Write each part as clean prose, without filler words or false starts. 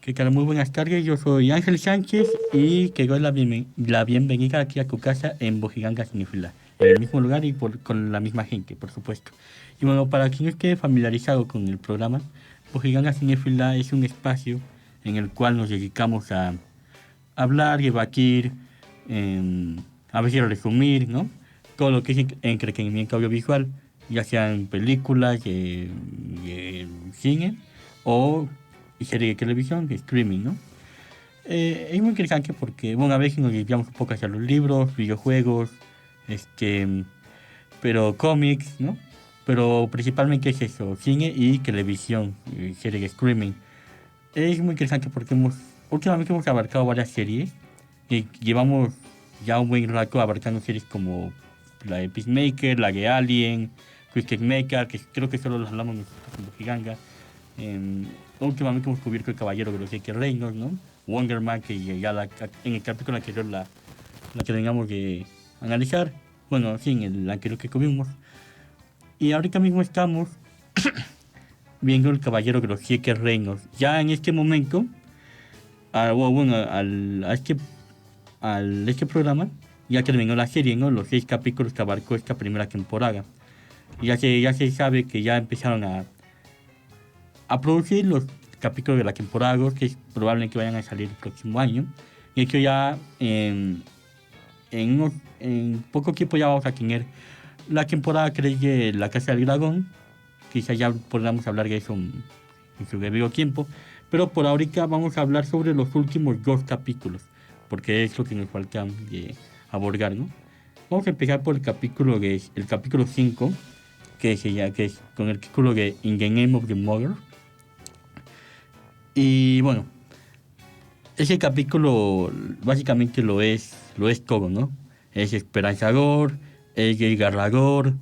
¿Qué tal? Muy buenas tardes, yo soy Ángel Sánchez y que doy la bienvenida aquí a tu casa en Bojiganga Cinéfila, en el mismo lugar y con la misma gente, por supuesto. Y bueno, para quien no esté familiarizado con el programa, Bojiganga Cinéfila es un espacio en el cual nos dedicamos a hablar, debatir, a veces resumir, ¿no? Todo lo que es entretenimiento audiovisual, ya sean películas, cine o serie de televisión, de streaming, ¿no? Es muy interesante porque, bueno, a veces nos desviamos un poco hacia los libros, videojuegos, este, pero cómics, ¿no? Pero principalmente es eso, cine y televisión, serie de streaming. Es muy interesante porque últimamente hemos abarcado varias series y llevamos ya un buen rato abarcando series como la de Peacemaker, la de Alien, Twisted Mecha, que creo que solo las hablamos nosotros en Bojiganga. Últimamente hemos cubierto El Caballero de los Siete Reinos, ¿no? Wonder Man, que ya en el capítulo anterior la terminamos de analizar. Bueno, sí, en el anterior que cubrimos. Y ahorita mismo estamos viendo El Caballero de los Siete Reinos. Ya en este momento, bueno, este programa ya terminó la serie, ¿no? Los 6 capítulos que abarcó esta primera temporada. Ya se sabe que ya empezaron a producir los capítulos de la temporada 2, que es probable que vayan a salir el próximo año. Y hecho ya en poco tiempo ya vamos a tener la temporada 3 de La Casa del Dragón. Quizá ya podamos hablar de eso en su debido tiempo. Pero por ahorita vamos a hablar sobre los últimos 2 capítulos, porque es lo que nos falta abordar, ¿no? Vamos a empezar por el capítulo 5, que es con el título de In the Name of the Mother. Y bueno, ese capítulo básicamente lo es todo, ¿no? Es esperanzador, es desgarrador,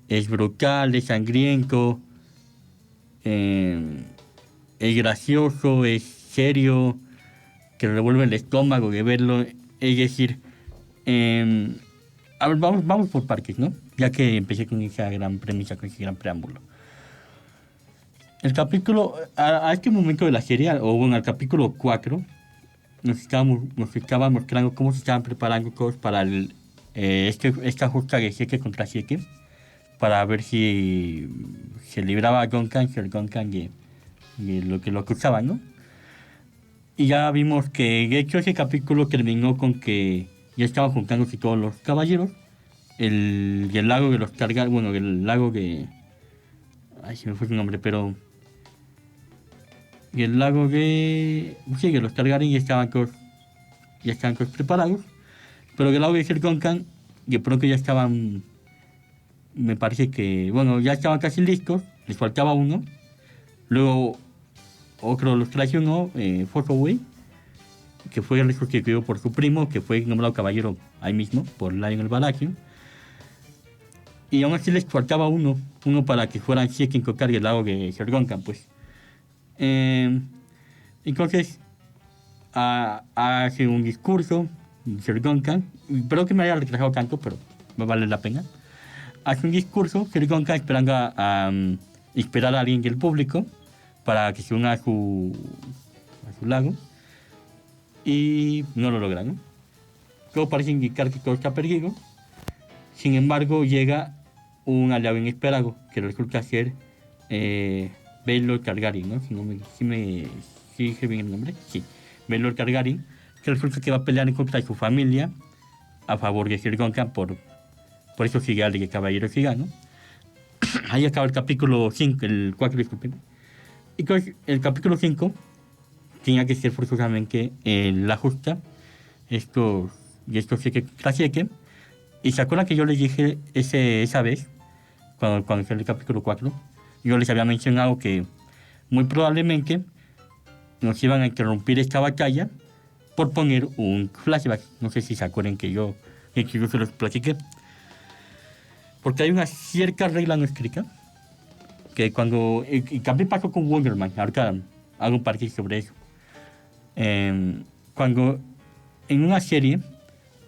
es brutal, es sangriento, eh, es gracioso, es serio, que revuelve el estómago de verlo. Es decir, eh, a ver, vamos por partes, ¿no? Ya que empecé con esa gran premisa, con ese gran preámbulo. El capítulo, a este momento de la serie, o bueno, al capítulo 4, nos estaba mostrando cómo se estaban preparando todos para esta justa de 7 contra 7, para ver si se libraba a Sir Guncan de lo que lo acusaban, ¿no? Y ya vimos que, de hecho, ese capítulo terminó con que ya estaban juntándose todos los caballeros. El lago de los Targaryen, bueno, el lago de... Ay, se me fue su nombre, pero... Y el lago de... Sí, que los Targaryen ya estaban todos preparados. Pero el lago de Sir Guncan, de pronto ya estaban... Me parece que... Bueno, ya estaban casi listos. Les faltaba uno. Luego otro los traicionó, Fossoway, que fue resucitado por su primo, que fue nombrado caballero ahí mismo, por Lionel Baratheon. Y aún así les faltaba uno para que fueran 7 en tocar el lago de Sir Guncan, pues. Eh, entonces, hace un discurso, Sir Guncan, espero que me haya retrasado tanto, pero me vale la pena. Hace un discurso, Sir Guncan, esperando a inspirar a alguien del público para que se una a su lago, y no lo logra, ¿no? Todo parece indicar que todo está perdido. Sin embargo, llega un aliado inesperado que resulta ser Baelor Targaryen, ¿no? Si dije bien el nombre, sí. Baelor Targaryen, que resulta que va a pelear en contra de su familia a favor de Sir Guncan por esos ideales de caballero ¿no? Ahí acaba el capítulo 5, el 4, disculpen. Y entonces, el capítulo 5 tenía que ser forzosamente la justa, estos 7 tras 7. Y se acuerdan que yo les dije esa vez, cuando fue el capítulo 4, yo les había mencionado que muy probablemente nos iban a interrumpir esta batalla por poner un flashback. No sé si se acuerdan que yo se los platiqué. Porque hay una cierta regla no escrita que y también pasó con Wonder Man, ahorita hago un parque sobre eso. Cuando en una serie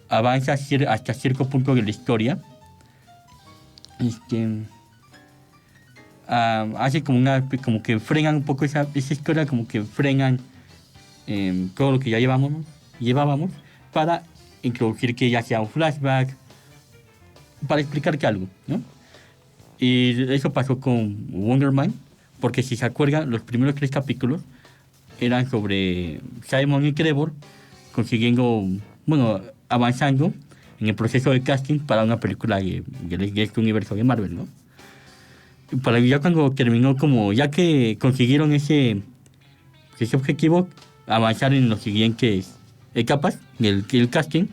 avanza hasta cierto punto de la historia, este, hace como que frenan un poco esa historia, como que frenan todo lo que ya llevábamos para introducir que ya sea un flashback, para explicar que algo, ¿no? Y eso pasó con Wonder Man, porque si se acuerdan, los primeros 3 capítulos eran sobre Simon y Trevor consiguiendo, bueno, avanzando en el proceso de casting para una película de este universo de Marvel, ¿no? Para ya cuando terminó, como ya que consiguieron ese objetivo, avanzar en los siguientes etapas del casting,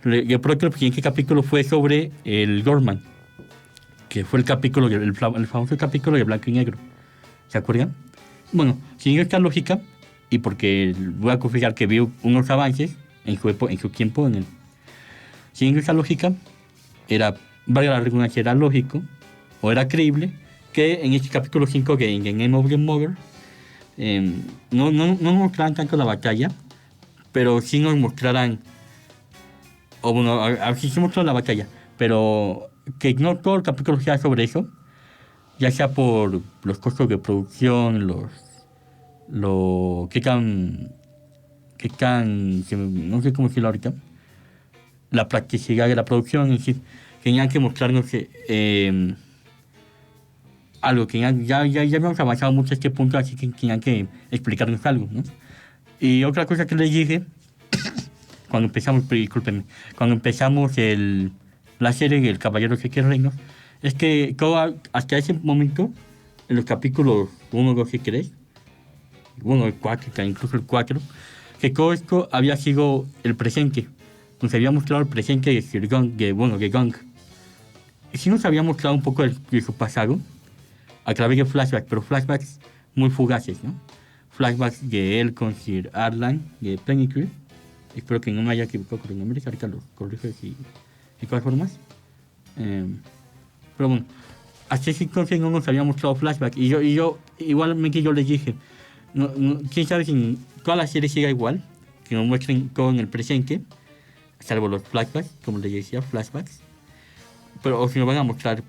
yo creo que el siguiente capítulo fue sobre el Gorman, que fue el famoso capítulo de Blanco y Negro. ¿Se acuerdan? Bueno, siguiendo esta lógica, y porque voy a confesar que vi unos avances en su tiempo, siguiendo esa lógica, valga la redundancia, era lógico, o era creíble, que en este capítulo 5 de The Name of the Mother, no mostraran tanto la batalla, pero sí nos mostraran, o bueno, sí se mostró la batalla, pero que no todo el capítulo sea sobre eso, ya sea por los costos de producción, no sé cómo decirlo ahorita, la practicidad de la producción, es decir, tenían que mostrarnos algo que ya habíamos avanzado mucho a este punto, así que tenían que explicarnos algo, ¿no? Y otra cosa que les dije, cuando empezamos la serie El Caballero de Siete Reinos, es que hasta ese momento, en los capítulos 1, 2 y 3, bueno, el 4, incluso el 4, que todo esto había sido el presente. Nos había mostrado el presente de Sir Gong, de Gong. Y sí nos había mostrado un poco de su pasado, a través de flashbacks, pero flashbacks muy fugaces, ¿no? Flashbacks de él con Sir Arlan, de Pennycrew. Espero que no me haya equivocado con los nombres, ahorita los corrijo de todas formas. Pero bueno, hasta ese entonces no nos había mostrado flashbacks. Y yo igualmente yo les dije, quién sabe si en toda la serie siga igual, que nos muestren todo en el presente, salvo los flashbacks, como les decía, flashbacks. Pero o si nos van a mostrar,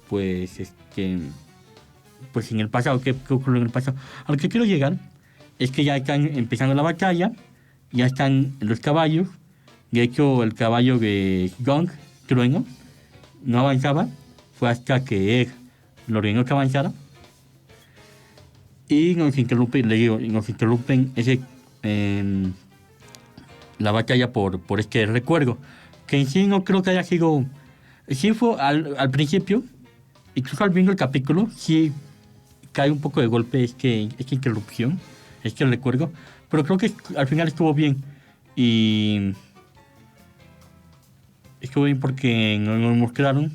pues en el pasado, ¿qué ocurrió en el pasado? A lo que quiero llegar es que ya están empezando la batalla, ya están los caballos. De hecho, el caballo de Gong, Trueno, no avanzaba, fue hasta que Egg lo ordenó que avanzara. Y nos interrumpen la batalla por este recuerdo, que en sí no creo que haya sido. Sí fue al principio, incluso al viendo el capítulo, sí cae un poco de golpe esta interrupción, este recuerdo, pero creo que al final estuvo bien. Y estuvo bien porque nos mostraron,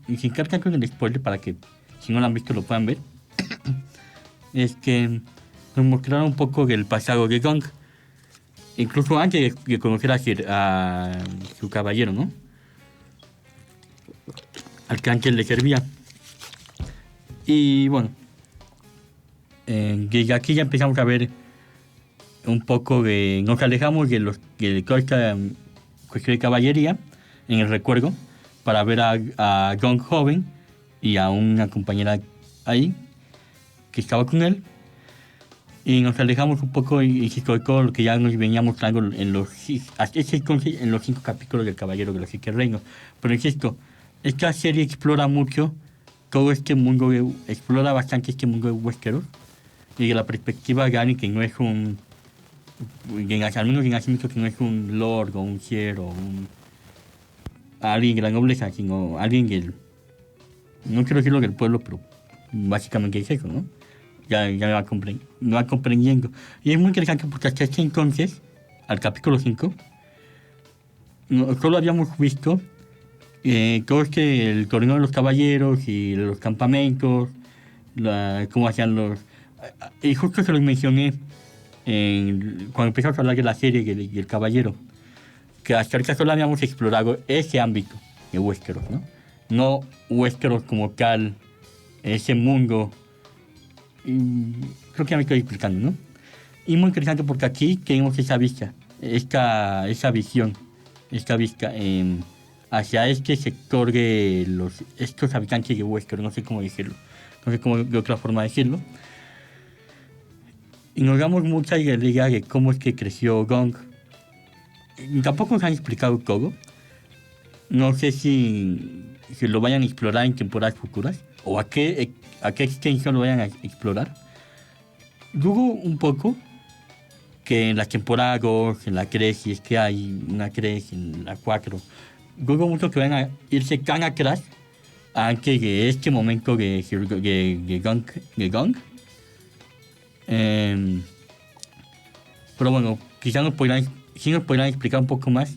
y sin cargar con el spoiler para que si no lo han visto lo puedan ver, es que nos mostraron un poco del pasado de Gong, incluso antes de conocer a su caballero, ¿no? Al que antes le servía. Y bueno, desde aquí ya empezamos a ver un poco nos alejamos de toda esta cuestión de caballería en el recuerdo, para ver a Gong joven y a una compañera ahí que estaba con él, y nos alejamos un poco y todo lo que ya nos venía mostrando en los 5 capítulos del Caballero de los Siete Reinos. Pero insisto, esta serie explora mucho todo este mundo, explora bastante este mundo de Westeros, y de la perspectiva de alguien que no es al menos en Nacimiento, que no es un lord o un sier o alguien de la nobleza, sino alguien no quiero decirlo del pueblo, pero básicamente es eso, ¿no? Ya va comprendiendo. Y es muy interesante porque hasta este entonces, al capítulo 5, solo habíamos visto todo el torneo de los caballeros y los campamentos, cómo hacían y justo se los mencioné cuando empezamos a hablar de la serie y el caballero, que hasta ahorita solo habíamos explorado ese ámbito de Westeros, ¿no? No Westeros como tal, ese mundo. Creo que ya me estoy explicando, ¿no? Y muy interesante porque aquí tenemos esa vista, esa visión, esta vista hacia este sector de estos habitantes de Westeros, no sé cómo decirlo, no sé cómo de otra forma decirlo. Y nos damos mucha idea de cómo es que creció Gon. Tampoco nos han explicado todo. No sé si lo vayan a explorar en temporadas futuras o a qué extensión lo vayan a explorar. Dudo un poco que en las temporadas 2, en la 3, si es que hay una 3, en la 4, dudo mucho que vayan a irse tan atrás antes de este momento de Gon. Pero bueno, quizás sí nos podrán explicar un poco más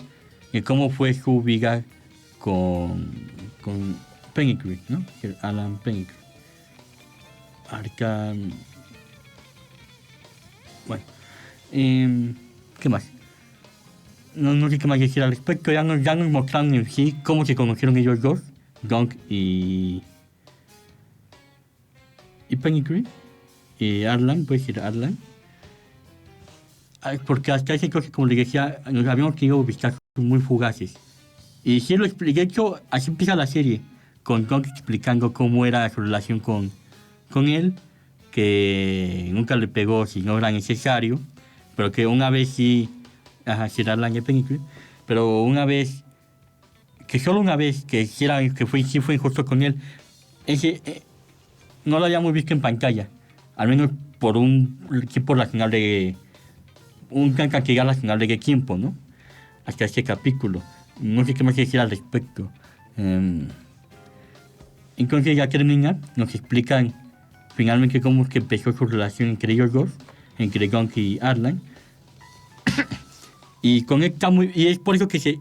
de cómo fue su vida con Pennycreek, ¿no? Alan Pennycreek. Ahorita, bueno, ¿qué más? No sé qué más decir al respecto. Ya nos mostraron en sí cómo se conocieron ellos dos, Gon y Pennycreek, y Arlan, puede decir Arlan. Porque hasta ese cosa, como les decía, nos habíamos tenido vistazos muy fugaces. Y sí lo expliqué, de hecho, así empieza la serie, con Gon explicando cómo era su relación con él, que nunca le pegó si no era necesario, pero que una vez sí, sí era la Pennycreek, pero una vez, que solo una vez, sí fue injusto con él, ese, no lo habíamos visto en pantalla, al menos por la final de, un cantidad nacional de Gekimpo, ¿no? Hasta este capítulo. No sé qué más decir al respecto. Entonces ya termina, nos explican finalmente cómo es que empezó su relación entre ellos dos, entre Gon y Arlan. Y es por eso que se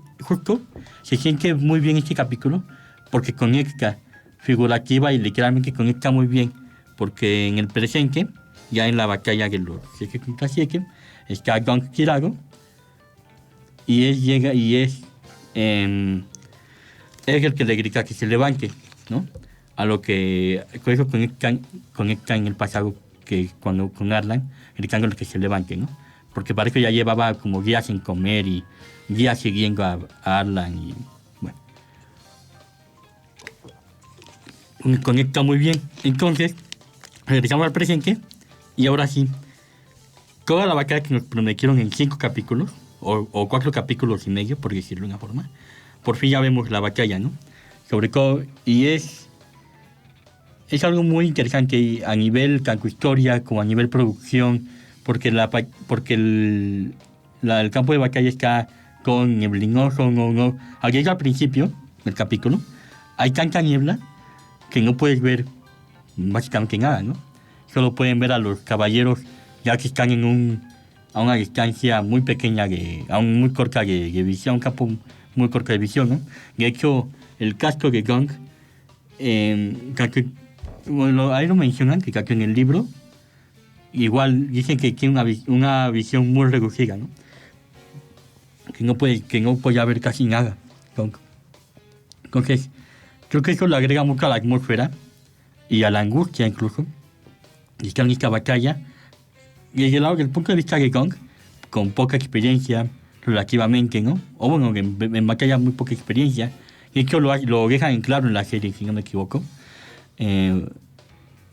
siente muy bien este capítulo, porque conecta figurativa y literalmente conecta muy bien, porque en el presente, ya en la batalla de los Sieke contra Sieke, está Gon tirado, y él llega y es el que le grita que se levante, ¿no? A lo que con eso conectan en el pasado, que cuando con Arlan, gritándole que se levante, ¿no? Porque parece que ya llevaba como días sin comer y días siguiendo a Arlan y bueno. Conecta muy bien. Entonces, regresamos al presente y ahora sí, toda la batalla que nos prometieron en 5 capítulos, o 4 capítulos y medio, por decirlo de una forma, por fin ya vemos la batalla, ¿no? Sobre todo, y es algo muy interesante a nivel tanto historia como a nivel producción, porque el campo de batalla está con neblinoso, no. Aquí al principio del capítulo hay tanta niebla que no puedes ver básicamente nada, ¿no? Solo pueden ver a los caballeros ya que están a una distancia muy pequeña, aún muy corta de visión, un campo muy corto de visión, ¿no? De hecho, el casco de Gon, bueno, ahí lo mencionan, que en el libro, igual dicen que tiene una visión muy reducida, ¿no? Que no puede ver casi nada. Entonces, creo que eso le agrega mucho a la atmósfera y a la angustia incluso. Y está en esta batalla. Y desde el punto de vista de Gon, con poca experiencia relativamente, ¿no? O bueno, en batalla muy poca experiencia. De hecho, lo dejan en claro en la serie, si no me equivoco.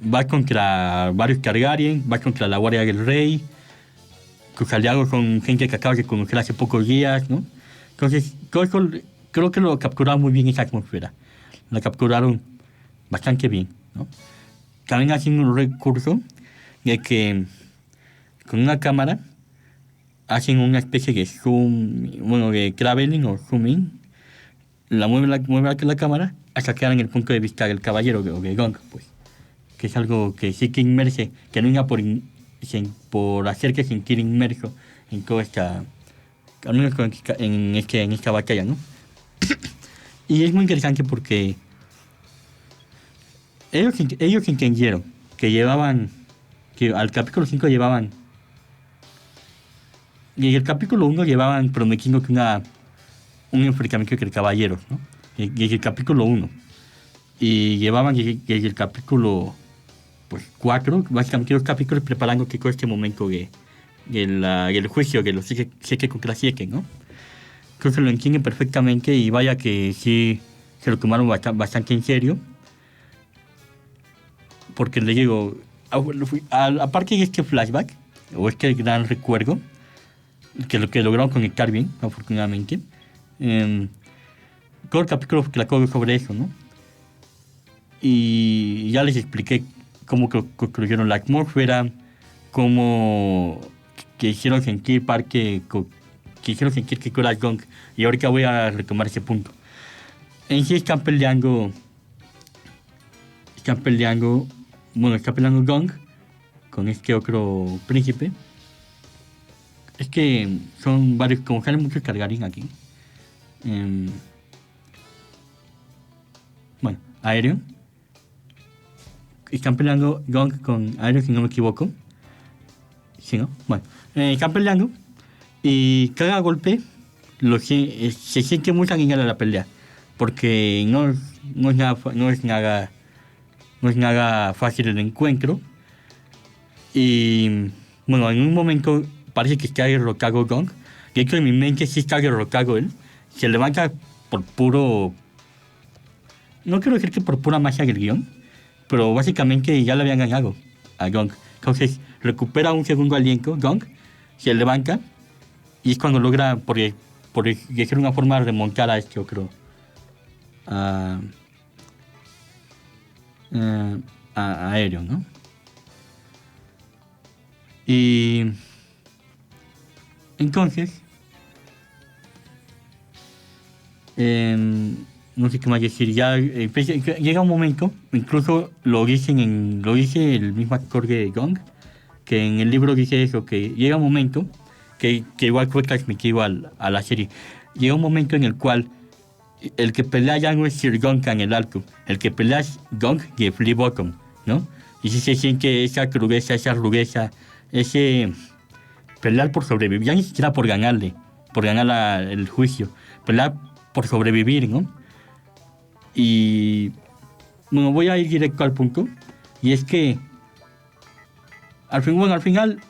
Va contra varios Targaryen, va contra la Guardia del Rey. Sus aliados son gente que acaba de conocer hace pocos días, ¿no? Entonces, todo eso, creo que lo capturaron muy bien esa atmósfera. La capturaron bastante bien, ¿no? También hacen un recurso de que con una cámara hacen una especie de zoom, bueno, de traveling o zooming, mueve la cámara hasta quedar en el punto de vista del caballero o de Gon, pues, que es algo que sí que inmerse, que no venga por hacerte sentir inmerso en toda esta, al menos en esta batalla, ¿no? Y es muy interesante porque ellos entendieron que al capítulo 5 llevaban, y el capítulo 1 llevaban prometiendo que un enfrentamiento entre caballeros, ¿no? Desde el capítulo 1. Y llevaban desde el capítulo 4, básicamente 2 capítulos preparando que todo este momento del juicio de los Sieke contra Sieke, ¿no? Entonces lo entienden perfectamente y vaya que sí se lo tomaron bastante en serio. Porque le digo, aparte de este flashback, o este gran recuerdo, que lo que lograron conectar bien, afortunadamente. Todo el capítulo trató sobre eso, ¿no? Y ya les expliqué cómo construyeron la atmósfera, cómo que hicieron sentir que hicieron sentir que era Gong. Y ahorita voy a retomar ese punto. En sí están peleando Gong con este otro príncipe. Es que son varios, como salen muchos Targaryen aquí. Bueno, Aerion. Están peleando Gong con Aerion, si no me equivoco. ¿Sí, no? Bueno, están peleando y cada golpe se siente muy sanguinaria la pelea. Porque no es nada fácil el encuentro. Y bueno, en un momento parece que está derrotado Gong. De hecho, en mi mente sí está derrotado él. Se levanta por puro... No quiero decir que por pura magia del guión, pero básicamente ya le habían ganado a Gong. Entonces recupera un segundo aliento Gong, se levanta y es cuando logra, por decir una forma, remontar a este otro. A Aerion, ¿no? Y entonces no sé qué más decir, ya llega un momento, incluso lo dice el mismo actor de Gong, que en el libro dice eso, que llega un momento que igual fue transmitido a la serie. Llega un momento en el cual el que pelea ya no es Sir Gonkan el Alto, el que pelea es Gong y Flea Bottom, ¿no? Y si se siente esa crudeza, esa rudeza, ese pelear por sobrevivir, ya ni siquiera por ganar el juicio, pelear por sobrevivir, ¿no? Y bueno, voy a ir directo al punto, y es que al final,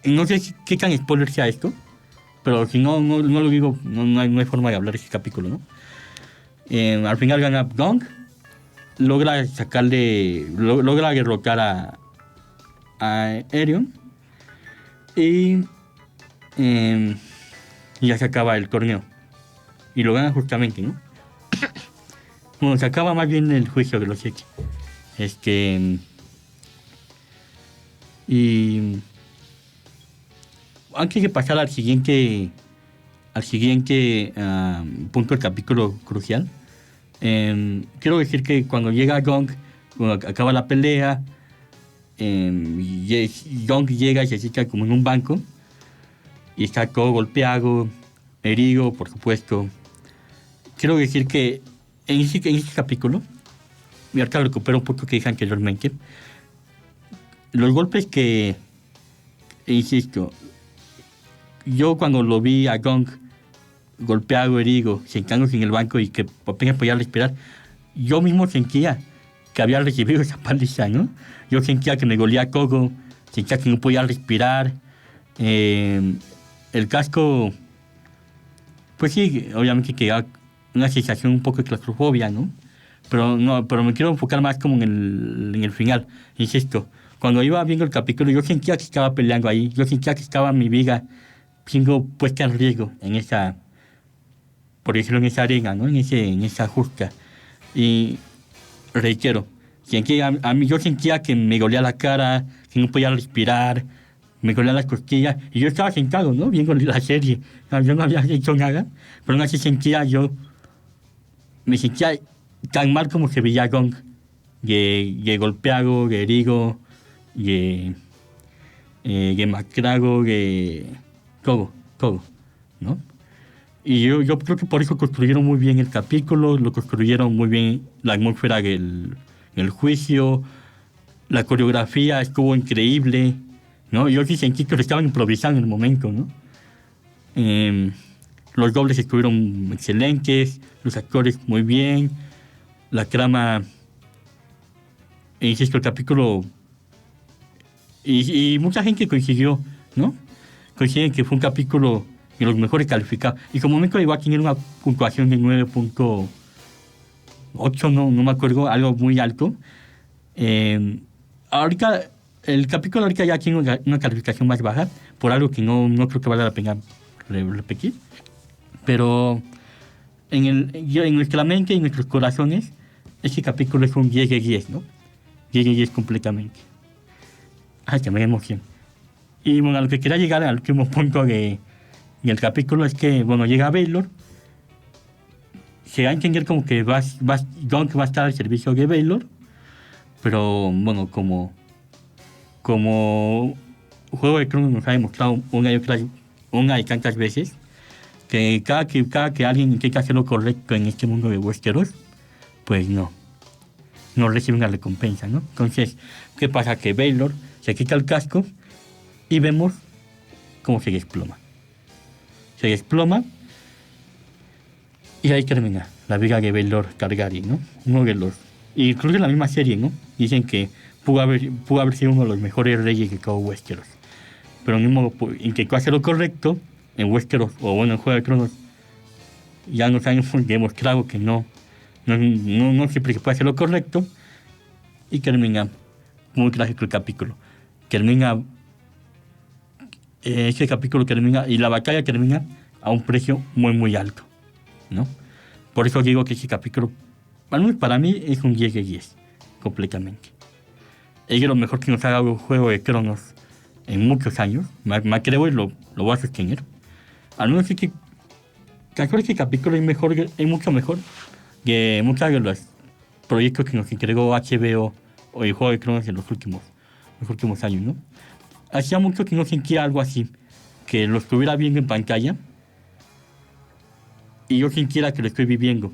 no sé qué tan spoiler sea esto, pero si no lo digo, no hay forma de hablar de ese capítulo, ¿no? Al final gana Gong, logra derrotar a Aerion y ya se acaba el torneo. Y lo gana justamente, ¿no? Bueno, se acaba más bien el juicio de los hechos. Y antes de pasar al siguiente punto del capítulo crucial, quiero decir que cuando llega Gong, cuando acaba la pelea, Gong llega y se sienta como en un banco y está todo golpeado, herido, por supuesto. Quiero decir que en ese capítulo, y ahorita recupero un poco que dije anteriormente, los golpes que, insisto, yo cuando lo vi a Gong golpeado, herido, sentándose en el banco y que apenas podía respirar, yo mismo sentía que había recibido esa paliza, ¿no? Yo sentía que me dolía todo, sentía que no podía respirar. El casco, pues sí, obviamente que da una sensación un poco de claustrofobia, ¿no? Pero me quiero enfocar más como en el final. Insisto, cuando iba viendo el capítulo, yo sentía que estaba peleando ahí, yo sentía que estaba mi vida siendo puesta en riesgo en esa, por decirlo, en esa arena, ¿no? En esa justa. Y reitero, yo sentía que me dolía la cara, que no podía respirar, me dolían las costillas, y yo estaba sentado, ¿no? Viendo la serie. Yo no había hecho nada, pero aún así me sentía tan mal como se veía Gong, de golpeado, de herido, de macrado, de todo, ¿no? Y yo creo que por eso construyeron muy bien el capítulo, lo construyeron muy bien la atmósfera del juicio, la coreografía estuvo increíble, ¿no? Yo sí sentí que lo estaban improvisando en el momento, ¿no? Los dobles estuvieron excelentes, los actores muy bien, la trama, insisto, el capítulo, y mucha gente coincidió, ¿no? Coinciden que fue un capítulo de los mejores calificados. Y como me igual tiene una puntuación de 9.8, no me acuerdo, algo muy alto. Ahorita el capítulo ahorita ya tiene una calificación más baja, por algo que no creo que valga la pena repetir. Pero en nuestra mente y en nuestros corazones, este capítulo es un 10 de 10, ¿no? 10 de 10 completamente. Ay, que me emoción. Y bueno, a lo que quería llegar al último punto del capítulo es que, bueno, llega Baylor, se va a entender como que Gonk va a estar al servicio de Baylor, pero bueno, como Juego de Tronos nos ha demostrado una y tantas veces, que cada que alguien intenta hacer lo correcto en este mundo de Westeros, pues no recibe una recompensa, ¿no? Entonces, ¿qué pasa? Que Baylor se quita el casco y vemos cómo se desploma. Se desploma y ahí termina la vida de Baylor Targaryen, ¿no? Uno de los... Y incluso en la misma serie, ¿no? Dicen que pudo haber sido uno de los mejores reyes de todo Westeros. Pero mismo intentó hacer lo correcto en Westeros, o bueno, en Juego de Tronos, ya nos han demostrado que no siempre se puede hacer lo correcto, y termina muy trágico el capítulo. Ese capítulo termina, y la batalla termina a un precio muy, muy alto, ¿no? Por eso digo que ese capítulo, al menos para mí, es un 10 de 10, completamente. Es lo mejor que nos ha dado Juego de Tronos en muchos años, me atrevo y lo voy a sostener. Al menos sí que ese capítulo es mucho mejor que muchos de los proyectos que nos entregó HBO o el Juego de Tronos en los últimos años, ¿no? Hacía mucho que no sentía algo así, que lo estuviera viendo en pantalla y yo sintiera que lo estoy viviendo,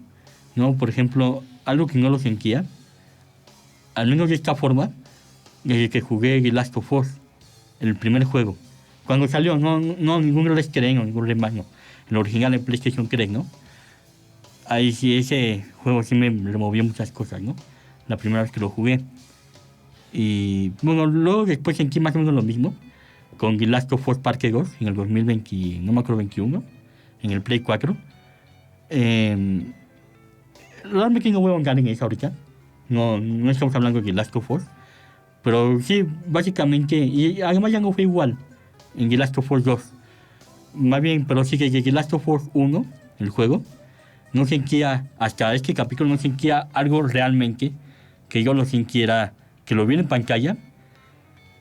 ¿no? Por ejemplo, algo que no lo sentía, al menos de esta forma, desde que jugué The Last of Us, el primer juego. Cuando salió, ningún Let's 3 o ningún remake, el original en PlayStation 3, ¿no? Ahí sí, ese juego sí me removió muchas cosas, ¿no? La primera vez que lo jugué. Y bueno, luego después sentí más o menos lo mismo con The Last of Us Parte 2 en el 2020, no me acuerdo, 21, en el Play 4. Realmente no voy a ahondar en eso ahorita. No estamos hablando de The Last of Us. Pero sí, básicamente, y además ya no fue igual en The Last of Us 2. Más bien, pero sí que The Last of Us 1, el juego, no sentía, hasta este capítulo no sentía algo realmente que yo lo sintiera, que lo viera en pantalla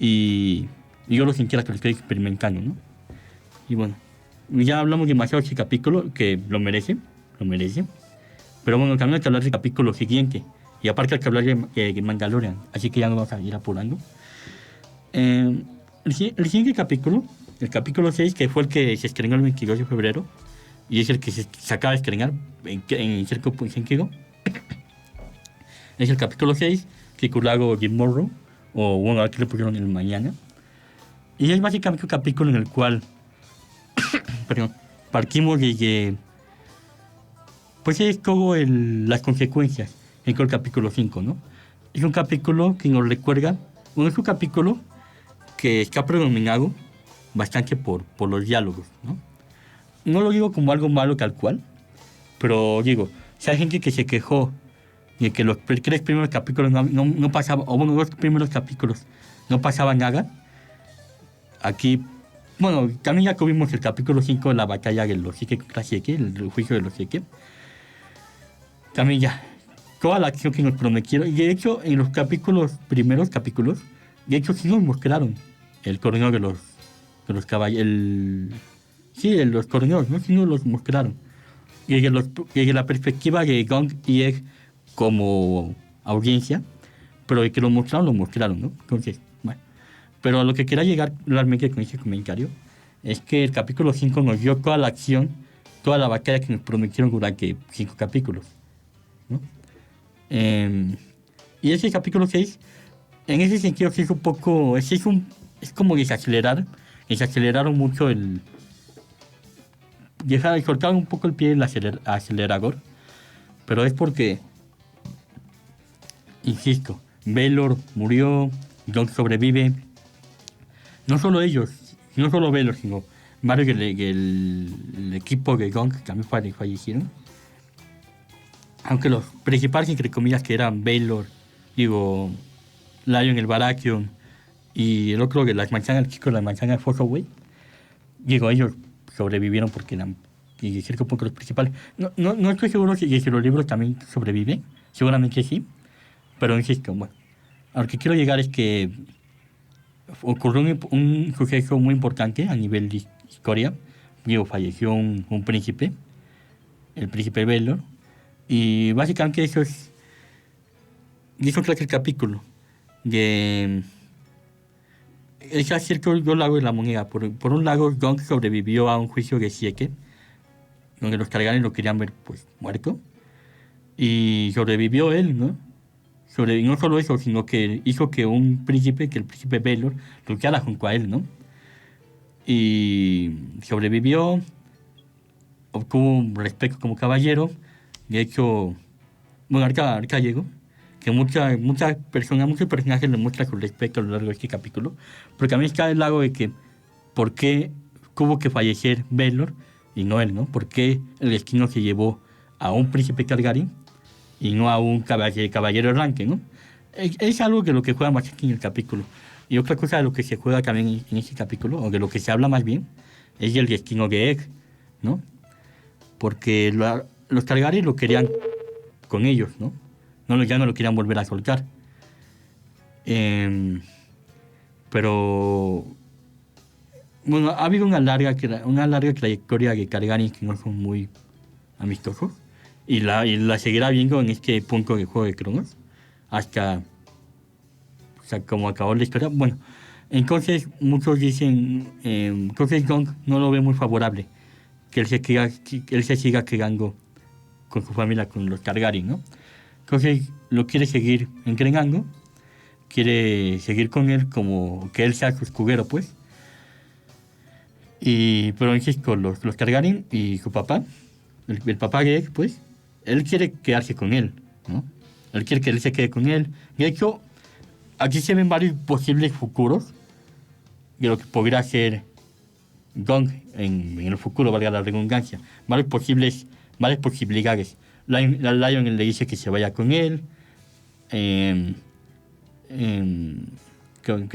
y yo lo sintiera que lo estoy experimentando, ¿no? Y bueno, ya hablamos demasiado de este capítulo, que lo merece. Pero bueno, también hay que hablar del capítulo siguiente. Y aparte hay que hablar de Mandalorian, así que ya nos vamos a ir apurando. El siguiente capítulo, el capítulo 6, que fue el que se estrenó el 22 de febrero, y es el que se acaba de estrenar en Cerco Sentido, es el capítulo 6, titulado Jim Morrow, o bueno, aquí le pusieron el mañana. Y es básicamente un capítulo en el cual partimos de pues es todo las consecuencias en todo el capítulo 5, ¿no? Es un capítulo que nos recuerda, bueno, es un capítulo que está predominado bastante por los diálogos, ¿no? No lo digo como algo malo tal cual, pero digo, si hay gente que se quejó de que los 3 primeros capítulos no pasaba, o bueno, los primeros capítulos no pasaba nada, aquí, bueno, también ya tuvimos el capítulo 5 de la batalla de los Sieke contra Sieke, el juicio de los Sieke. También ya, toda la acción que nos prometieron, y de hecho, en los primeros capítulos, de hecho sí nos mostraron el torneo de los caballeros, sí, de los torneos, ¿no? Sí nos los mostraron. Y desde la perspectiva de Gonk y Egg como audiencia, pero de que lo mostraron, ¿no? Entonces, bueno. Pero a lo que quería llegar realmente con ese comentario es que el capítulo 5 nos dio toda la acción, toda la batalla que nos prometieron durante 5 capítulos, ¿no? Y ese capítulo 6, en ese sentido, sí es un poco, es como desaceleraron mucho soltaron un poco el pie del acelerador, pero es porque, insisto, Baylor murió, Jon sobrevive, no solo ellos, no solo Baylor, sino varios del equipo de Gon que también fallecieron. Aunque los principales, entre comillas, que eran Baylor, Lion el Baratheon y el otro de las manzanas, el chico de las manzanas Fossoway. Digo, ellos sobrevivieron porque eran, y cerca un poco los principales. No estoy seguro si los libros también sobreviven, seguramente sí, pero insisto, bueno, a lo que quiero llegar es que ocurrió un suceso muy importante a nivel de historia. Digo, falleció un príncipe, el príncipe Baelor, y básicamente eso trata el capítulo de... Es acerca de dos lados de la moneda. Por un lado, Gon sobrevivió a un juicio de Sieke, donde los Targaryen lo querían ver pues muerto, y sobrevivió él, ¿no? No solo eso, sino que hizo que un príncipe, que el príncipe Baelor, luchara junto a él, ¿no? Y sobrevivió, obtuvo un respeto como caballero. De hecho, bueno, ahorita llego, que muchas personas, muchos personajes le muestran su respeto a lo largo de este capítulo, porque a mí está el lado de que, ¿por qué tuvo que fallecer Baelor y no él, ¿no? ¿Por qué el destino se llevó a un príncipe Targaryen y no a un caballero errante, ¿no? Es algo de lo que juega más aquí en el capítulo. Y otra cosa de lo que se juega también en este capítulo, o de lo que se habla más bien, es el destino de Egg, ¿no? Porque los Targaryen lo querían con ellos, ¿no? Ya no lo querían volver a soltar. Pero bueno, ha habido una larga trayectoria de Targaryen que no son muy amistosos. Y la seguirá viendo en este punto de Juego de Tronos. Hasta, o sea, como acabó la historia. Bueno, entonces muchos dicen, entonces Gon no lo ve muy favorable que él se siga quedando con su familia, con los Targaryen, ¿no? Entonces lo quiere seguir entrenando, quiere seguir con él como que él sea su escudero, pues. Pero insisto, los Targaryen y su papá, el papá de él, pues, él quiere quedarse con él, ¿no? Él quiere que él se quede con él. De hecho, aquí se ven varios posibles futuros de lo que podría ser Gon en el futuro, valga la redundancia. Varias posibilidades. Lion le dice que se vaya con él. ¿Qué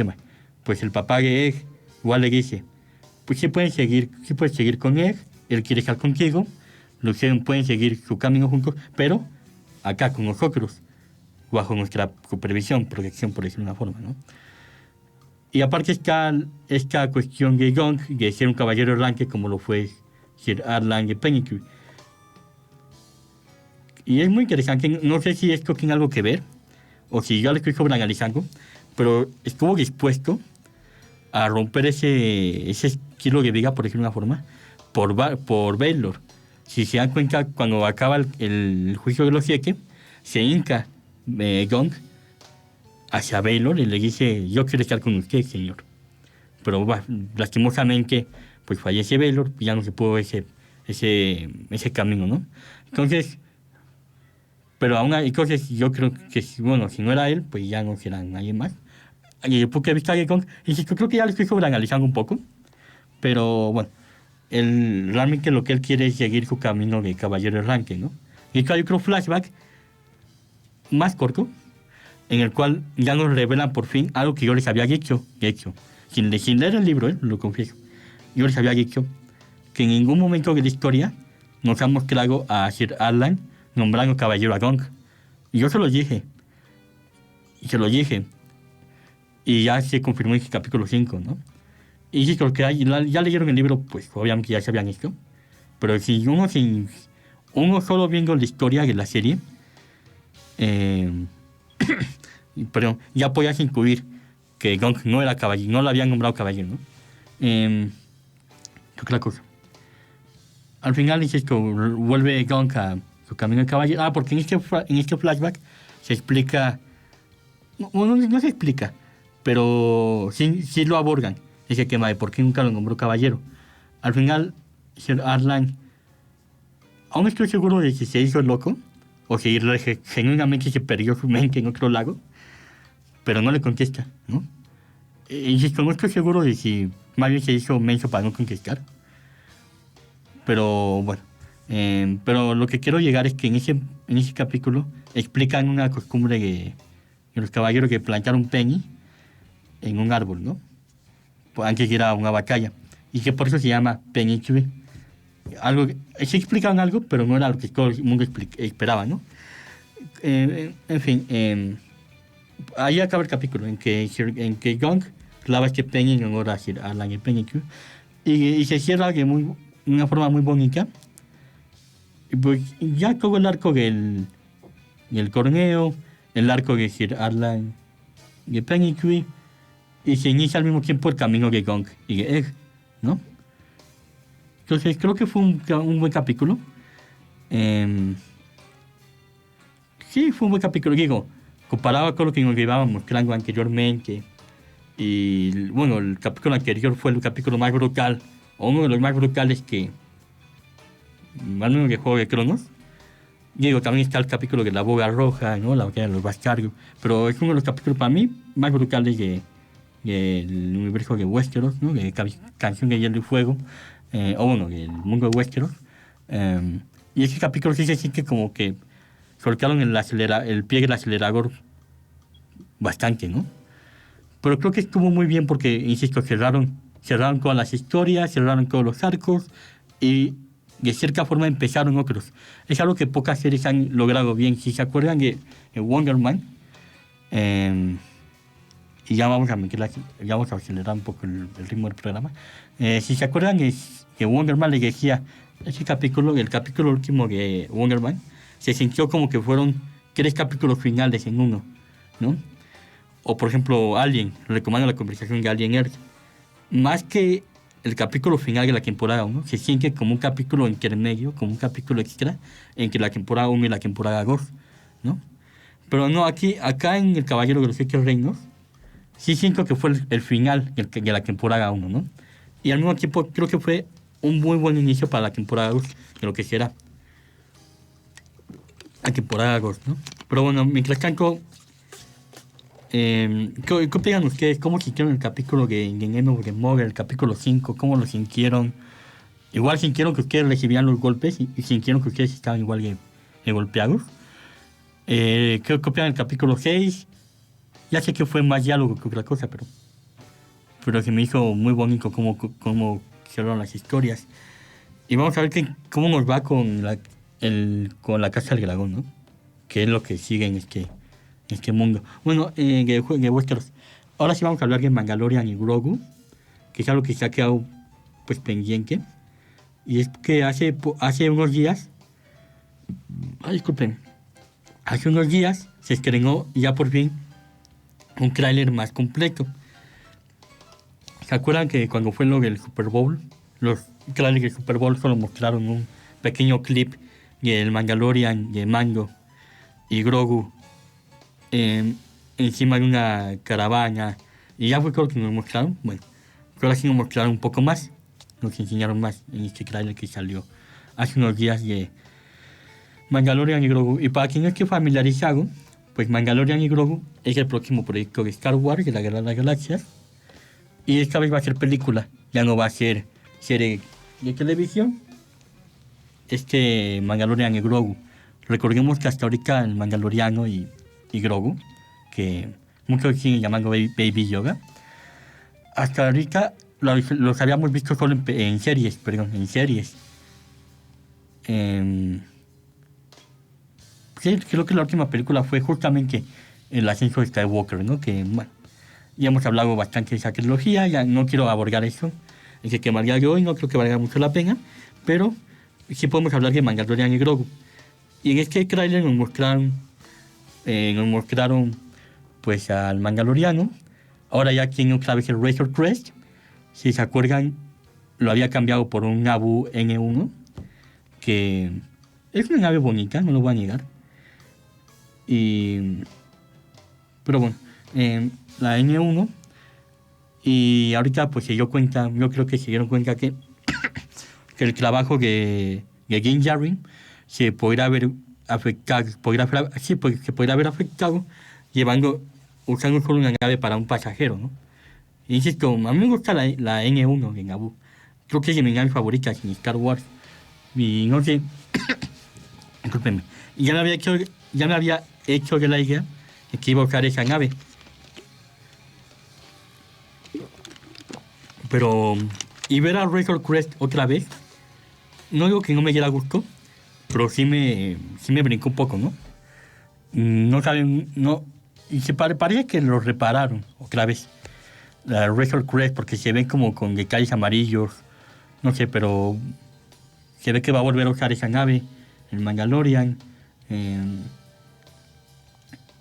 más? Pues el papá de Egg igual le dice, pues sí puedes seguir con Egg, él quiere estar contigo, los pueden seguir su camino juntos, pero acá con nosotros, bajo nuestra supervisión, protección, por decirlo de una forma, ¿no? Y aparte está esta cuestión de Gon, de ser un caballero errante como lo fue Sir Arlan de Pennytree. Y es muy interesante, no sé si esto tiene algo que ver, o si ya lo estoy sobreanalizando, pero estuvo dispuesto a romper ese estilo de vida, por decirlo de una forma, por Baelor. Si se dan cuenta, cuando acaba el juicio de los Siete, se hinca Gon hacia Baelor y le dice, yo quiero estar con usted, señor. Pero lastimosamente, pues fallece Baelor, ya no se pudo ese camino, ¿no? Entonces, pero aún hay cosas, yo creo que, bueno, si no era él, pues ya no será nadie más. Y el punto de vista de Gon, y yo creo que ya lo estoy sobreanalizando un poco, pero bueno, realmente lo que él quiere es seguir su camino de caballero errante, ¿no? Y hay otro flashback más corto, en el cual ya nos revelan por fin algo que yo les había dicho, de hecho, sin leer el libro, lo confieso. Yo les había dicho que en ningún momento de la historia nos han mostrado a Sir Arlan nombrando caballero a Gon. Y yo se lo dije, y ya se confirmó en el capítulo 5, ¿no? Y sí, creo que ya leyeron el libro, pues obviamente ya sabían esto, pero si uno solo viendo la historia de la serie, pero ya podías incluir que Gon no era caballero, no lo habían nombrado caballero, ¿no? ¿Qué otra cosa? Al final dices que vuelve Gon a su camino de caballero. Porque en este flashback se explica, no se explica, pero sí lo abordan. Ese tema de por qué nunca lo nombró caballero. Al final, Sir Arlan, aún estoy seguro de si se hizo loco, o si genuinamente se perdió su mente en otro lago, pero no le contesta, ¿no? Insisto, no estoy seguro de si más bien se hizo menso para no contestar. Pero bueno, pero lo que quiero llegar es que en ese capítulo explican una costumbre de los caballeros que plantaron Penny, en un árbol, ¿no? Pues antes era una batalla. Y que por eso se llama Pen y Chewie. Algo, se explicaban algo, pero no era lo que todo el mundo esperaba, ¿no? En fin, ahí acaba el capítulo en que Gong clava este peña en honor a la Penny y se cierra de una forma muy bonita. Y pues ya todo el arco del torneo, el arco de Sir Arlan de Penny y se inicia al mismo tiempo el camino de Gong y de Egg, ¿no? Entonces creo que fue un buen capítulo. Sí, fue un buen capítulo, digo, comparado con lo que nos llevábamos mostrando anteriormente. Y bueno, el capítulo anterior fue el capítulo más brutal, o uno de los más brutales que, al menos de Juego de Tronos. Digo, también está el capítulo de la boga roja, ¿no? La batalla de los bastardos. Pero es uno de los capítulos para mí más brutales del universo de Westeros, ¿no? De Canción de Hielo y Fuego, o bueno, del mundo de Westeros. Y ese capítulo sí se siente como que soltaron el pie del acelerador bastante, ¿no? Pero creo que estuvo muy bien porque, insisto, cerraron todas las historias, cerraron todos los arcos y de cierta forma empezaron otros. Es algo que pocas series han logrado bien. Si se acuerdan de Wonder Man, y ya vamos a acelerar un poco el ritmo del programa. Si se acuerdan que Wonder Man le decía, ese capítulo, el capítulo último de Wonder Man, se sintió como que fueron 3 capítulos finales en uno, ¿no? O por ejemplo, Alien, recomiendo la conversación de Alien Earth. Más que el capítulo final de la temporada 1, se siente como un capítulo intermedio, como un capítulo extra entre la temporada 1 y la temporada 2, ¿no? Pero no, acá en El Caballero de los 7 Reinos, sí siento que fue el final de la temporada 1, ¿no? Y al mismo tiempo creo que fue un muy buen inicio para la temporada 2, de lo que será la temporada 2, ¿no? Pero bueno, mientras tanto, ¿qué opinan ustedes? ¿Cómo sintieron el capítulo de Game of the Mother, el capítulo 5? ¿Cómo lo sintieron? Igual sintieron que ustedes recibían los golpes y sintieron que ustedes estaban igual de golpeados. ¿Qué opinan del capítulo 6? Ya sé que fue más diálogo que otra cosa, pero se me hizo muy bonito cómo cerraron las historias. Y vamos a ver cómo nos va con la Casa del Dragón, ¿no? ¿Qué es lo que sigue en este mundo? Bueno, de Westeros. Ahora sí vamos a hablar de Mandalorian y Grogu, que es algo que se ha quedado pues pendiente. Y es que hace unos días, disculpen, hace unos días se estrenó ya por fin un tráiler más completo. ¿Se acuerdan que cuando fue lo del Super Bowl, los trailers del Super Bowl solo mostraron un pequeño clip del Mandalorian, de Mando y Grogu encima de una caravana? Y ya fue todo lo que nos mostraron. Bueno, ahora sí nos mostraron un poco más, nos enseñaron más en este trailer que salió hace unos días de Mandalorian y Grogu. Y para quien no esté familiarizado, pues Mandalorian y Grogu es el próximo proyecto de Star Wars, de la Guerra de las Galaxias. Y esta vez va a ser película, ya no va a ser serie de televisión. Mandalorian y Grogu. Recordemos que hasta ahorita el Mandaloriano y Grogu, que muchos siguen llamando Baby Yoda, hasta ahorita los habíamos visto solo en series. Sí, creo que la última película fue justamente El ascenso de Skywalker, ¿no? Que, bueno, ya hemos hablado bastante de esa trilogía, ya no quiero abordar eso. Es que valga de hoy, no creo que valga mucho la pena, pero sí podemos hablar de Mandalorian y Grogu. Y en este trailer nos mostraron pues al Mandaloriano. Ahora ya tiene otra vez el Razor Crest. Si se acuerdan, lo había cambiado por un Naboo N1, que es una nave bonita, no lo voy a negar. Pero bueno, la N1. Y ahorita pues yo creo que se dieron cuenta que el trabajo de Din Djarin se podrá haber afectado, usando solo una nave para un pasajero, ¿no? Y insisto, a mí me gusta la N1 de Naboo. Creo que es de mis naves favoritas en Star Wars. Y no sé, discúlpenme. Y ya me había hecho de la idea de que iba a usar esa nave. Pero, y ver a Razor Crest otra vez, no digo que no me diera gusto, pero sí me brincó un poco, ¿no? No saben, no, y parece que lo repararon otra vez, la Razor Crest, porque se ven como con detalles amarillos, no sé, pero se ve que va a volver a usar esa nave, el Mandalorian.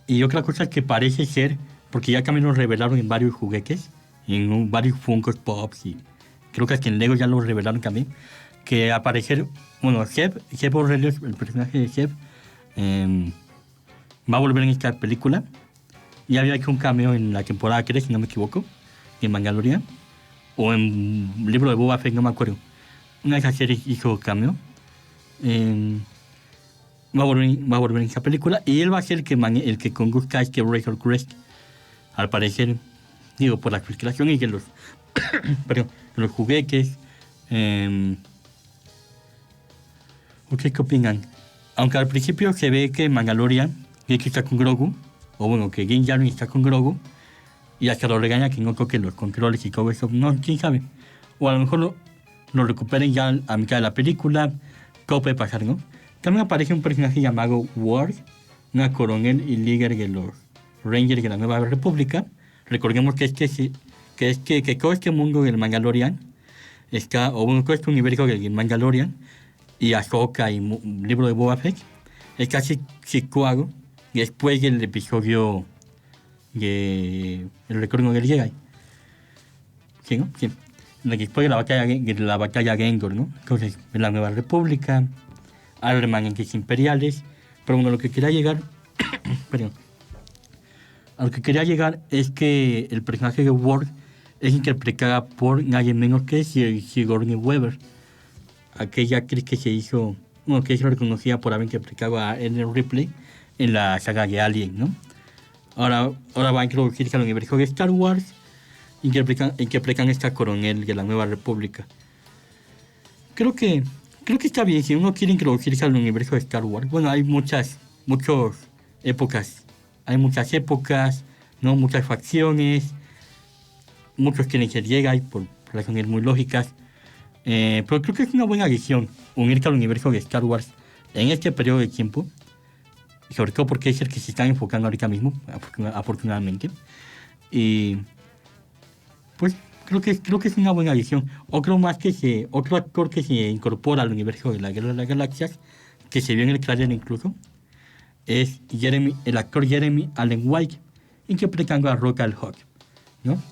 Y otra cosa que parece ser, porque ya también lo revelaron en varios juguetes, varios Funkos Pops, y creo que hasta en Lego ya lo revelaron también, que aparecer, bueno, Zeb Orrelios, el personaje de Zeb, va a volver en esta película. Ya había hecho un cameo en la temporada 3, si no me equivoco, en Mandalorian, o en Libro de Boba Fett, no me acuerdo. Una de esas series hizo cameo. Va a volver en esa película, y él va a ser el que conduzca este Razor Crest, al parecer, digo, por la filtración y que los, perdón, los juguetes. ¿Ustedes qué opinan? Aunque al principio se ve que Mandalorian, que está con Grogu, o bueno, que Din Djarin está con Grogu, y hasta lo regaña que no toque los controles y todo eso, no, quién sabe. O a lo mejor lo recuperen ya a mitad de la película, todo puede pasar, ¿no? También aparece un personaje llamado Ward, una coronel y líder de los Rangers de la Nueva República. Recordemos que que todo este mundo del Mandalorian está, o bueno, todo este universo del Mandalorian y Ahsoka y Libro de Boba Fett está situado después del episodio de El Retorno del Jedi. ¿Sí, no? Sí. Después de la batalla de Endor, ¿no? Entonces, en la Nueva República, armamentos imperiales. Pero bueno, lo que quería llegar, perdón, a lo que quería llegar es que el personaje de Ward es interpretada por nadie menos que Sigourney Weaver, aquella actriz que se hizo, bueno, que es reconocida por haber interpretado a Ellen Ripley en la saga de Alien, ¿no? Ahora va a introducirse al universo de Star Wars, interpretan esta coronel de la Nueva República. Creo que está bien, si uno quiere introducirse al universo de Star Wars. Bueno, hay muchas épocas. Hay muchas épocas, ¿no? Muchas facciones. Muchos quieren ser Jedi por razones muy lógicas. Pero creo que es una buena decisión unirse al universo de Star Wars en este periodo de tiempo. Sobre todo porque es el que se están enfocando ahorita mismo, afortunadamente. Y pues creo que es una buena decisión. Otro actor que se incorpora al universo de la Guerra de las Galaxias, que se vio en el trailer incluso, es el actor Jeremy Allen White, interpretando a Rock al Hawk, ¿no?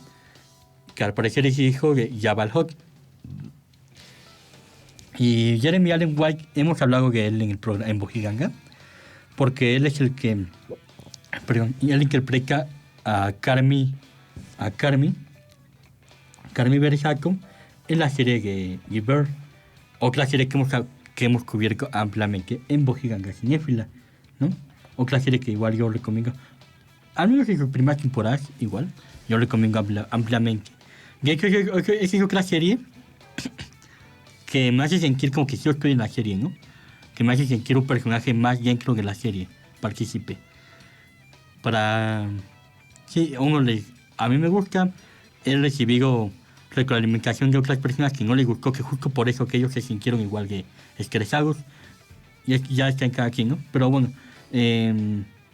Que al parecer es hijo de Jabba el Hutt. Y Jeremy Allen White, hemos hablado de él en el programa en Bojiganga, porque él es y él interpreta a Carmi Bersaco en la serie de Bird, otra serie que hemos cubierto ampliamente en Bojiganga Cinéfila, ¿no? Otra serie que igual yo recomiendo, al menos en sus primeras temporadas, igual, yo recomiendo ampliamente. De hecho, es otra serie que me hace sentir como que yo estoy en la serie, ¿no? Que me hace sentir un personaje más dentro de la serie, participe. Sí, a mí me gusta, he recibido retroalimentación de otras personas que no les gustó, que justo por eso que ellos se sintieron igual de estresados, y ya está en cada quien, ¿no? Pero bueno,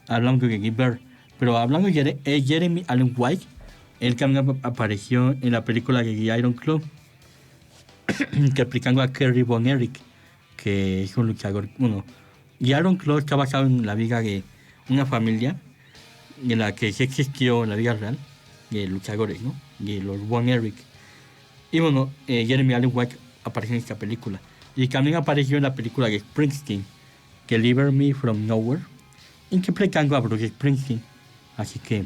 hablando de Bird, pero hablando de Jeremy Allen White, él también apareció en la película de Iron Claw, interpretando a Kerry Von Erich, que es un luchador. Bueno, Iron Claw está basado en la vida de una familia en la que sí existió en la vida real, de luchadores, ¿no? De los Von Erich. Y bueno, Jeremy Allen White apareció en esta película. Y también apareció en la película de Springsteen, Deliver Me From Nowhere, interpretando a Bruce Springsteen. Así que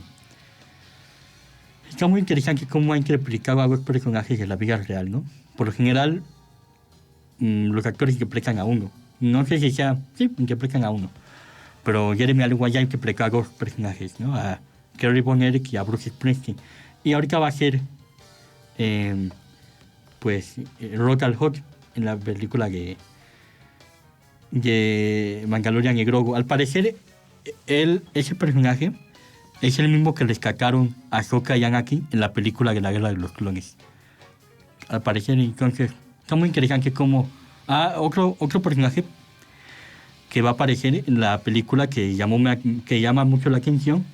está muy interesante cómo ha interpretado a los personajes de la vida real, ¿no? Por lo general, los actores interpretan a uno. No sé si interpretan a uno. Pero Jeremy Allen White ya interpretó a dos personajes, ¿no? A Kerry Von Erich y a Bruce Springsteen. Y ahorita va a ser, Rock al Hawk en la película de Mandalorian y Grogu. Al parecer, ese personaje es el mismo que rescataron a Ahsoka y Anakin en la película de la Guerra de los Clones. al parecer. Entonces, está muy interesante como... otro personaje que va a aparecer en la película que llama mucho la atención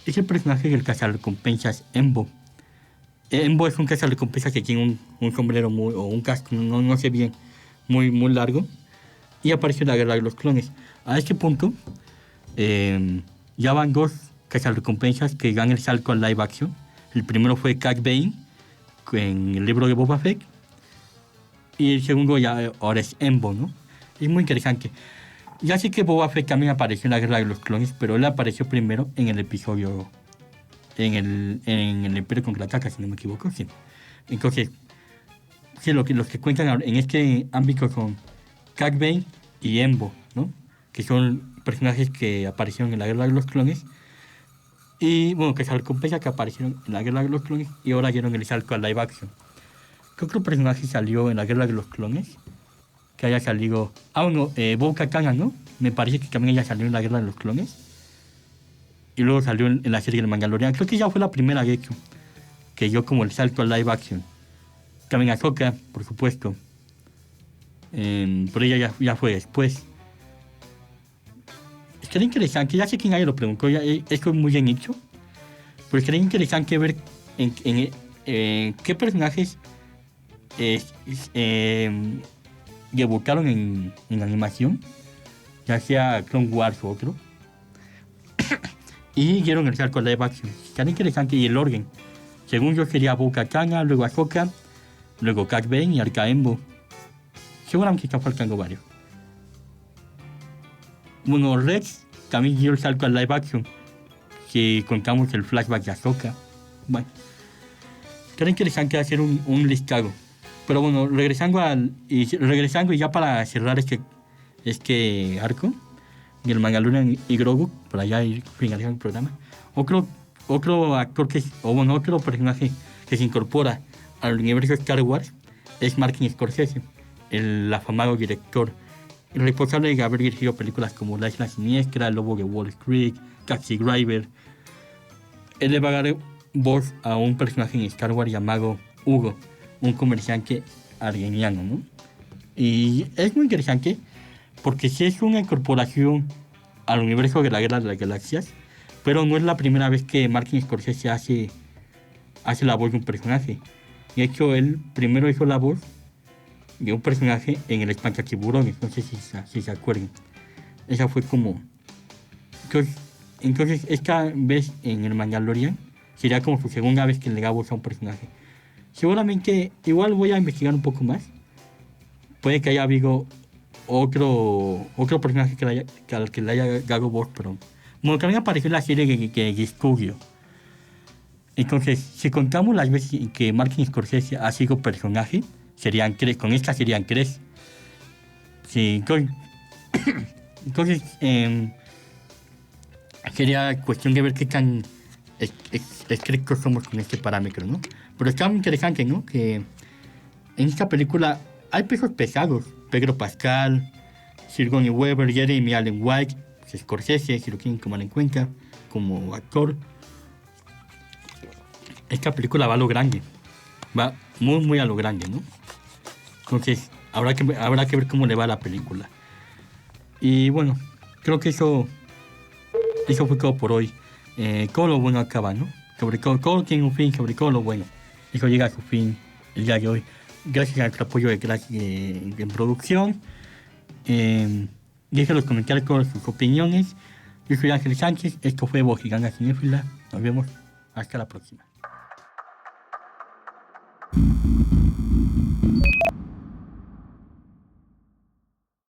es el personaje del cazarrecompensas Embo. Embo es un cazarrecompensas que tiene un sombrero o un casco, no sé bien, muy largo, y aparece en la Guerra de los Clones. A este punto, ya van dos cazarrecompensas que dan el salto al live action. El primero fue Cad Bane en el libro de Boba Fett, y el segundo ya ahora es Embo, ¿no? Es muy interesante. Ya sé que Boba Fett también apareció en la Guerra de los Clones, pero él apareció primero en el episodio, en el Imperio Contraataca, si no me equivoco, sí. Entonces, sí, los que cuentan en este ámbito son Cad Bane y Embo, ¿no? Que son personajes que aparecieron en la Guerra de los Clones. Y bueno, que se recompensa que aparecieron en la Guerra de los Clones y ahora dieron el salto a live action. ¿Qué otro personaje salió en la Guerra de los Clones? Que haya salido... bueno, Bo-Katan, ¿no? Me parece que también ella salió en la Guerra de los Clones. Y luego salió en la serie del Mandalorian. Creo que ya fue la primera, de hecho, que dio como el salto a live action. También Ahsoka, por supuesto. Pero ella ya fue después. Sería interesante, ya sé quién alguien lo preguntó, esto es muy bien hecho. Pero sería interesante ver qué personajes debutaron en animación, ya sea Clone Wars o otro, y dieron el salto a live action. Sería interesante, y el orden. Según yo sería Bo-Katan, luego Ahsoka, luego Cad Bane y Arca Embo. Seguramente están faltando varios. Bueno, Rex también dio el salto al live action, que contamos el flashback de Ahsoka. Bueno, sería interesante hacer un listado. Pero bueno, regresando y ya para cerrar este arco del Mandalorian y Grogu, para ya ir finalizando el programa, otro actor otro personaje que se incorpora al universo de Star Wars es Martin Scorsese, el afamado director, el responsable de haber dirigido películas como La Isla Siniestra, El Lobo de Wall Street, Taxi Driver. Él le va a dar voz a un personaje en Star Wars llamado Hugo, un comerciante argeniano, ¿no? Y es muy interesante porque sí es una incorporación al universo de la Guerra de las Galaxias, pero no es la primera vez que Martin Scorsese hace la voz de un personaje. De hecho, él primero hizo la voz de un personaje en el Espantatiburones, no sé si se acuerdan. Esa fue como... Entonces, esta vez en el Mandalorian sería como su segunda vez que le da voz a un personaje. Seguramente, igual voy a investigar un poco más. Puede que haya habido otro personaje al que le haya dado voz, pero... Bueno, también apareció en la serie de Studio. Entonces, si contamos las veces que Martin Scorsese ha sido personaje, serían 3, con esta serían 3. Sí, entonces sería cuestión de ver qué tan estrictos somos con este parámetro, ¿no? Pero está muy interesante, ¿no? Que en esta película hay pesos pesados. Pedro Pascal, Sigourney Weaver, Jeremy Allen White, Scorsese, si lo quieren tomar en cuenta como actor. Esta película va a lo grande. Va muy a lo grande, ¿no? Entonces, habrá que ver cómo le va a la película. Y bueno, creo que eso fue todo por hoy. Todo lo bueno acaba, ¿no? Sobre todo tiene un fin, sobre todo lo bueno. Eso llega a su fin el día de hoy. Gracias a nuestro apoyo de producción. Dejen los comentarios todas sus opiniones. Yo soy Ángel Sánchez. Esto fue Bojiganga Cinéfila. Nos vemos. Hasta la próxima.